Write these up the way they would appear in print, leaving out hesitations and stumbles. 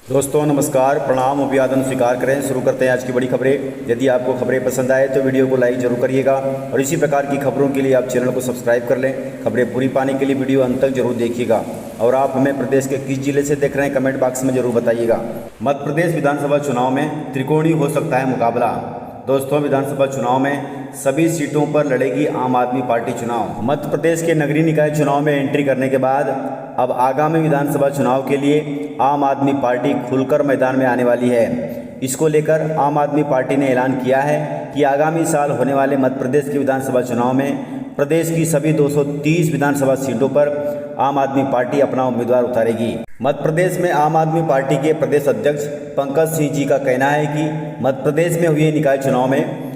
दोस्तों नमस्कार, प्रणाम, अभिवादन स्वीकार करें। शुरू करते हैं आज की बड़ी खबरें। यदि आपको खबरें पसंद आए तो वीडियो को लाइक जरूर करिएगा और इसी प्रकार की खबरों के लिए आप चैनल को सब्सक्राइब कर लें। खबरें पूरी पाने के लिए वीडियो अंत तक जरूर देखिएगा। और आप हमें प्रदेश के किस जिले से देख रहे हैं कमेंट बॉक्स में जरूर बताइएगा। मध्य प्रदेश विधानसभा चुनाव में त्रिकोणीय हो सकता है मुकाबला। दोस्तों, विधानसभा चुनाव में सभी सीटों पर लड़ेगी आम आदमी पार्टी चुनाव। मध्य प्रदेश के नगरीय निकाय चुनाव में एंट्री करने के बाद अब आगामी विधानसभा चुनाव के लिए आम आदमी पार्टी खुलकर मैदान में आने वाली है। इसको लेकर आम आदमी पार्टी ने ऐलान किया है कि आगामी साल होने वाले मध्य प्रदेश के विधानसभा चुनाव में प्रदेश की सभी 230 विधानसभा सीटों पर आम आदमी पार्टी अपना उम्मीदवार उतारेगी। मध्य प्रदेश में आम आदमी पार्टी के प्रदेश अध्यक्ष पंकज सिंह जी का कहना है कि मध्य प्रदेश में हुए निकाय चुनाव में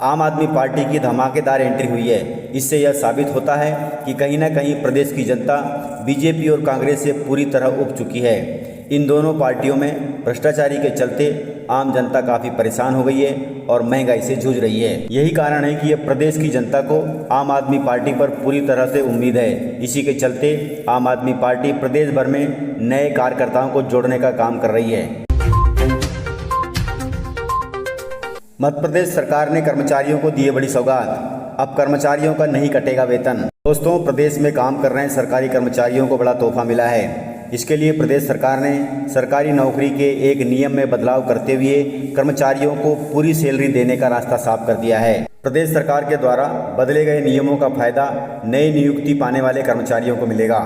आम आदमी पार्टी की धमाकेदार एंट्री हुई है। इससे यह साबित होता है कि कहीं न कहीं प्रदेश की जनता बीजेपी और कांग्रेस से पूरी तरह उब चुकी है। इन दोनों पार्टियों में भ्रष्टाचारी के चलते आम जनता काफ़ी परेशान हो गई है और महंगाई से जूझ रही है। यही कारण है कि यह प्रदेश की जनता को आम आदमी पार्टी पर पूरी तरह से उम्मीद है। इसी के चलते आम आदमी पार्टी प्रदेश भर में नए कार्यकर्ताओं को जोड़ने का काम कर रही है। मध्य प्रदेश सरकार ने कर्मचारियों को दिए बड़ी सौगात। अब कर्मचारियों का नहीं कटेगा वेतन। दोस्तों, प्रदेश में काम कर रहे सरकारी कर्मचारियों को बड़ा तोहफा मिला है। इसके लिए प्रदेश सरकार ने सरकारी नौकरी के एक नियम में बदलाव करते हुए कर्मचारियों को पूरी सैलरी देने का रास्ता साफ कर दिया है। प्रदेश सरकार के द्वारा बदले गए नियमों का फायदा नई नियुक्ति पाने वाले कर्मचारियों को मिलेगा।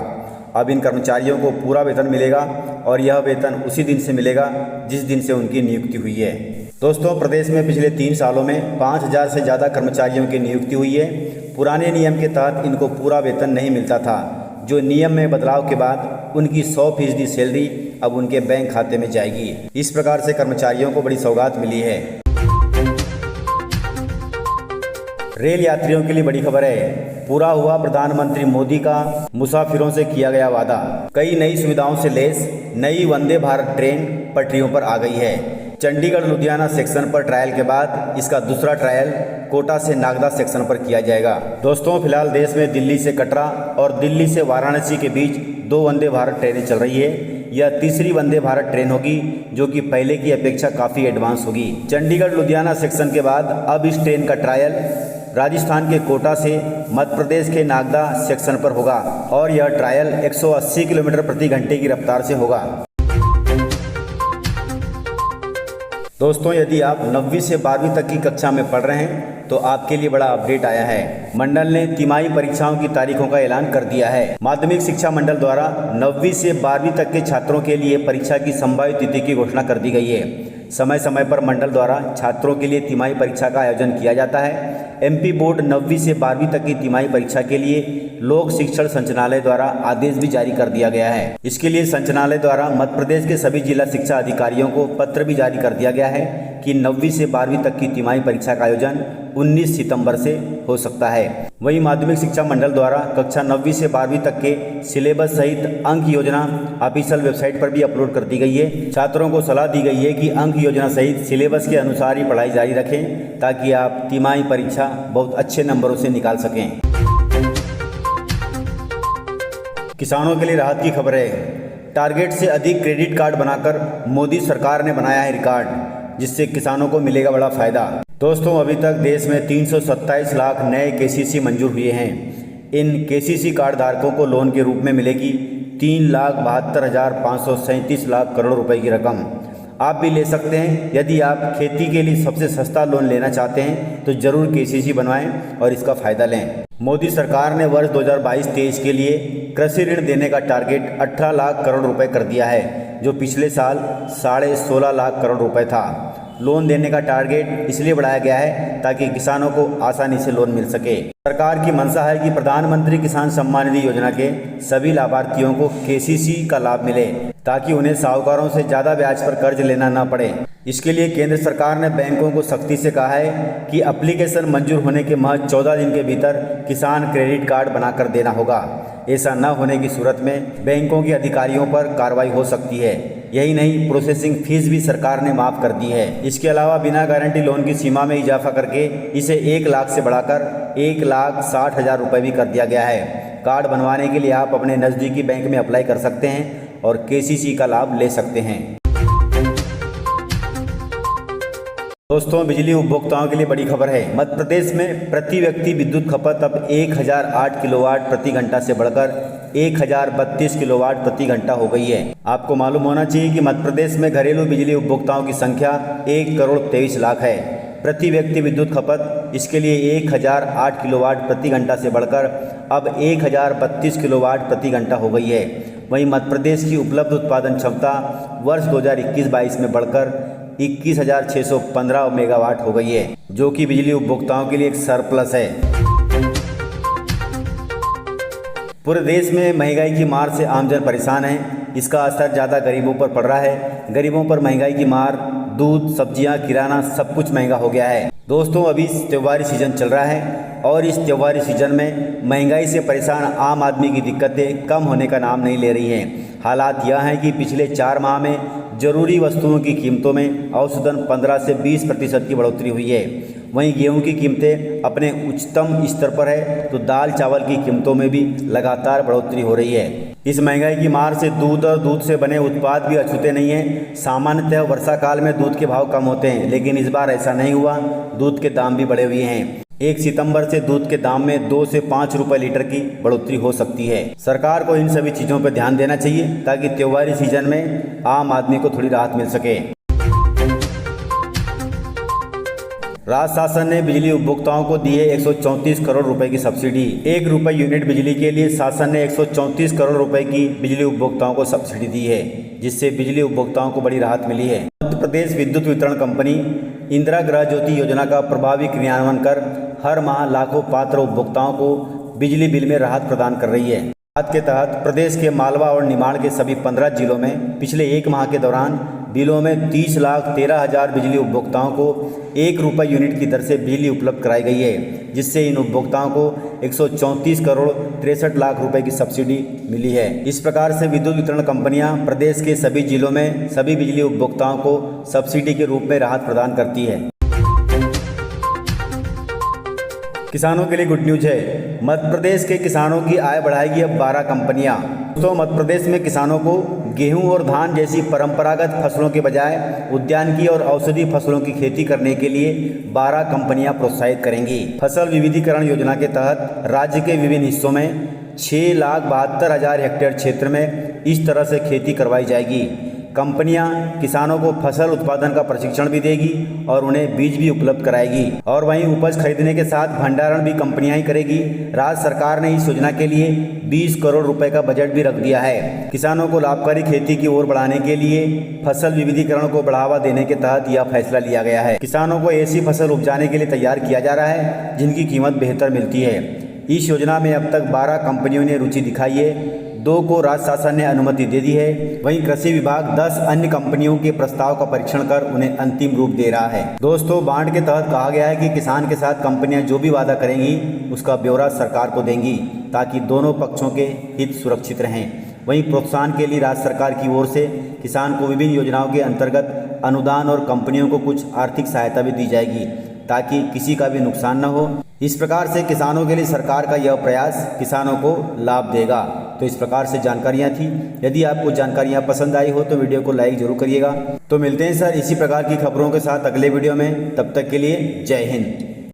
अब इन कर्मचारियों को पूरा वेतन मिलेगा और यह वेतन उसी दिन से मिलेगा जिस दिन से उनकी नियुक्ति हुई है। दोस्तों, प्रदेश में पिछले 3 सालों में 5000 से ज़्यादा कर्मचारियों की नियुक्ति हुई है। पुराने नियम के तहत इनको पूरा वेतन नहीं मिलता था, जो नियम में बदलाव के बाद उनकी 100% सैलरी अब उनके बैंक खाते में जाएगी। इस प्रकार से कर्मचारियों को बड़ी सौगात मिली है। रेल यात्रियों के लिए बड़ी खबर है। पूरा हुआ प्रधानमंत्री मोदी का मुसाफिरों से किया गया वादा। कई नई सुविधाओं से लैस नई वंदे भारत ट्रेन पटरियों पर आ गई है। चंडीगढ़ लुधियाना सेक्शन पर ट्रायल के बाद इसका दूसरा ट्रायल कोटा से नागदा सेक्शन पर किया जाएगा। दोस्तों, फिलहाल देश में दिल्ली से कटरा और दिल्ली से वाराणसी के बीच 2 वंदे भारत ट्रेनें चल रही है। यह तीसरी वंदे भारत ट्रेन होगी जो कि पहले की अपेक्षा काफ़ी एडवांस होगी। चंडीगढ़ लुधियाना सेक्शन के बाद अब इस ट्रेन का ट्रायल राजस्थान के कोटा से मध्य प्रदेश के नागदा सेक्शन पर होगा और यह ट्रायल 180 किलोमीटर प्रति घंटे की रफ्तार से होगा। दोस्तों, यदि आप 9वीं से 12वीं तक की कक्षा में पढ़ रहे हैं तो आपके लिए बड़ा अपडेट आया है। मंडल ने तिमाही परीक्षाओं की तारीखों का ऐलान कर दिया है। माध्यमिक शिक्षा मंडल द्वारा 9वीं से 12वीं तक के छात्रों के लिए परीक्षा की संभावित तिथि की घोषणा कर दी गई है। समय समय पर मंडल द्वारा छात्रों के लिए तिमाही परीक्षा का आयोजन किया जाता है। एमपी बोर्ड 9वीं से 12वीं तक की तिमाही परीक्षा के लिए लोक शिक्षण संचालनालय द्वारा आदेश भी जारी कर दिया गया है। इसके लिए संचालनालय द्वारा मध्य प्रदेश के सभी जिला शिक्षा अधिकारियों को पत्र भी जारी कर दिया गया है कि 9वीं से 12वीं तक की तिमाही परीक्षा का आयोजन 19 सितंबर से हो सकता है। वहीं माध्यमिक शिक्षा मंडल द्वारा कक्षा 9वीं से 12वीं तक के सिलेबस सहित अंक योजना ऑफिशियल वेबसाइट पर भी अपलोड कर दी गई है। छात्रों को सलाह दी गई है कि अंक योजना सहित सिलेबस के अनुसार ही पढ़ाई जारी रखें ताकि आप तिमाही परीक्षा बहुत अच्छे नंबरों से निकाल सकें। किसानों के लिए राहत की खबर है। टारगेट से अधिक क्रेडिट कार्ड बनाकर मोदी सरकार ने बनाया है रिकॉर्ड, जिससे किसानों को मिलेगा बड़ा फायदा। दोस्तों, अभी तक देश में 327 लाख नए केसीसी मंजूर हुए हैं। इन केसीसी कार्ड धारकों को लोन के रूप में मिलेगी 3,72,537 लाख करोड़ रुपए की रकम। आप भी ले सकते हैं। यदि आप खेती के लिए सबसे सस्ता लोन लेना चाहते हैं तो जरूर केसीसी बनवाएं और इसका फायदा लें। मोदी सरकार ने वर्ष 2022-23 के लिए कृषि ऋण देने का टारगेट 18 लाख करोड़ रुपए कर दिया है, जो पिछले साल 16.5 लाख करोड़ रुपए था। लोन देने का टारगेट इसलिए बढ़ाया गया है ताकि किसानों को आसानी से लोन मिल सके। सरकार की मंशा है कि प्रधानमंत्री किसान सम्मान निधि योजना के सभी लाभार्थियों को केसीसी का लाभ मिले ताकि उन्हें साहूकारों से ज़्यादा ब्याज पर कर्ज लेना न पड़े। इसके लिए केंद्र सरकार ने बैंकों को सख्ती से कहा है कि एप्लीकेशन मंजूर होने के महज 14 दिन के भीतर किसान क्रेडिट कार्ड बनाकर देना होगा। ऐसा न होने की सूरत में बैंकों के अधिकारियों पर कार्रवाई हो सकती है। यही नहीं, प्रोसेसिंग फीस भी सरकार ने माफ़ कर दी है। इसके अलावा बिना गारंटी लोन की सीमा में इजाफा करके इसे 1 लाख से बढ़ाकर 1,60,000 रुपये भी कर दिया गया है। कार्ड बनवाने के लिए आप अपने नज़दीकी बैंक में अप्लाई कर सकते हैं और केसीसी का लाभ ले सकते हैं। दोस्तों, बिजली उपभोक्ताओं के लिए बड़ी खबर है। मध्य प्रदेश में प्रति व्यक्ति विद्युत खपत अब 1008 किलोवाट प्रति घंटा से बढ़कर 1032 किलोवाट प्रति घंटा हो गई है। आपको मालूम होना चाहिए कि मध्य प्रदेश में घरेलू बिजली उपभोक्ताओं की संख्या 1,23,00,000 है। प्रति व्यक्ति विद्युत खपत इसके लिए 1008 किलोवाट प्रति घंटा से बढ़कर अब 1032 किलोवाट प्रति घंटा हो गई है। वहीं मध्य प्रदेश की उपलब्ध उत्पादन क्षमता वर्ष 2021-22 में बढ़कर 21,615 मेगावाट हो गई है, जो कि बिजली उपभोक्ताओं के लिए एक सरप्लस है। पूरे देश में महंगाई की मार से आमजन परेशान है। इसका असर ज़्यादा गरीबों पर पड़ रहा है। गरीबों पर महंगाई की मार, दूध, सब्जियां, किराना सब कुछ महंगा हो गया है। दोस्तों, अभी त्योहारी सीजन चल रहा है और इस त्योहारी सीजन में महंगाई से परेशान आम आदमी की दिक्कतें कम होने का नाम नहीं ले रही हैं। हालात यह हैं कि पिछले 4 माह में जरूरी वस्तुओं की कीमतों में औसतन 15 से 20% की बढ़ोतरी हुई है। वहीं गेहूं की कीमतें अपने उच्चतम स्तर पर है, तो दाल चावल की कीमतों में भी लगातार बढ़ोतरी हो रही है। इस महंगाई की मार से दूध और दूध से बने उत्पाद भी अछूते नहीं हैं। सामान्यतः वर्षा काल में दूध के भाव कम होते हैं, लेकिन इस बार ऐसा नहीं हुआ। दूध के दाम भी बढ़े हुए हैं। 1 सितंबर से दूध के दाम में 2 से 5 रुपए लीटर की बढ़ोतरी हो सकती है। सरकार को इन सभी चीज़ों पर ध्यान देना चाहिए ताकि त्योहारी सीजन में आम आदमी को थोड़ी राहत मिल सके। राज्य शासन ने बिजली उपभोक्ताओं को दी है 134 करोड़ रुपए की सब्सिडी। 1 रुपये यूनिट बिजली के लिए शासन ने 134 करोड़ रुपए की बिजली उपभोक्ताओं को सब्सिडी दी है, जिससे बिजली उपभोक्ताओं को बड़ी राहत मिली है। मध्य प्रदेश विद्युत वितरण कंपनी इंदिरा गृह ज्योति योजना का प्रभावी क्रियान्वयन कर हर माह लाखों पात्र उपभोक्ताओं को बिजली बिल में राहत प्रदान कर रही है। राहत के तहत प्रदेश के मालवा और निमाड़ के सभी 15 जिलों में पिछले 1 माह के दौरान बिलों में 30,13,000 बिजली उपभोक्ताओं को 1 रुपये यूनिट की दर से बिजली उपलब्ध कराई गई है, जिससे इन उपभोक्ताओं को 134 करोड़ 63 लाख रुपए की सब्सिडी मिली है। इस प्रकार से विद्युत वितरण कंपनियां प्रदेश के सभी जिलों में सभी बिजली उपभोक्ताओं को सब्सिडी के रूप में राहत प्रदान करती है। किसानों के लिए गुड न्यूज है। मध्य प्रदेश के किसानों की आय बढ़ाएगी अब 12 कंपनियां। दोस्तों, मध्य प्रदेश में किसानों को गेहूं और धान जैसी परंपरागत फसलों के बजाय उद्यानिकी और औषधि फसलों की खेती करने के लिए 12 कंपनियां प्रोत्साहित करेंगी। फसल विविधीकरण योजना के तहत राज्य के विभिन्न हिस्सों में 6,72,000 हेक्टेयर क्षेत्र में इस तरह से खेती करवाई जाएगी। कंपनियां किसानों को फसल उत्पादन का प्रशिक्षण भी देगी और उन्हें बीज भी उपलब्ध कराएगी, और वहीं उपज खरीदने के साथ भंडारण भी कंपनियां ही करेगी। राज्य सरकार ने इस योजना के लिए 20 करोड़ रुपए का बजट भी रख दिया है। किसानों को लाभकारी खेती की ओर बढ़ाने के लिए फसल विविधीकरण को बढ़ावा देने के तहत यह फैसला लिया गया है। किसानों को ऐसी फसल उपजाने के लिए तैयार किया जा रहा है जिनकी कीमत बेहतर मिलती है। इस योजना में अब तक 12 कंपनियों ने रुचि दिखाई है। 2 को राज्य शासन ने अनुमति दे दी है। वहीं कृषि विभाग 10 अन्य कंपनियों के प्रस्ताव का परीक्षण कर उन्हें अंतिम रूप दे रहा है। दोस्तों, बांड के तहत कहा गया है कि किसान के साथ कंपनियां जो भी वादा करेंगी उसका ब्यौरा सरकार को देंगी, ताकि दोनों पक्षों के हित सुरक्षित रहें। वहीं प्रोत्साहन के लिए राज्य सरकार की ओर से किसान को विभिन्न योजनाओं के अंतर्गत अनुदान और कंपनियों को कुछ आर्थिक सहायता भी दी जाएगी, ताकि किसी का भी नुकसान न हो। इस प्रकार से किसानों के लिए सरकार का यह प्रयास किसानों को लाभ देगा। तो इस प्रकार से जानकारियां थी। यदि आपको जानकारियां पसंद आई हो तो वीडियो को लाइक जरूर करिएगा। तो मिलते हैं सर इसी प्रकार की खबरों के साथ अगले वीडियो में। तब तक के लिए जय हिंद।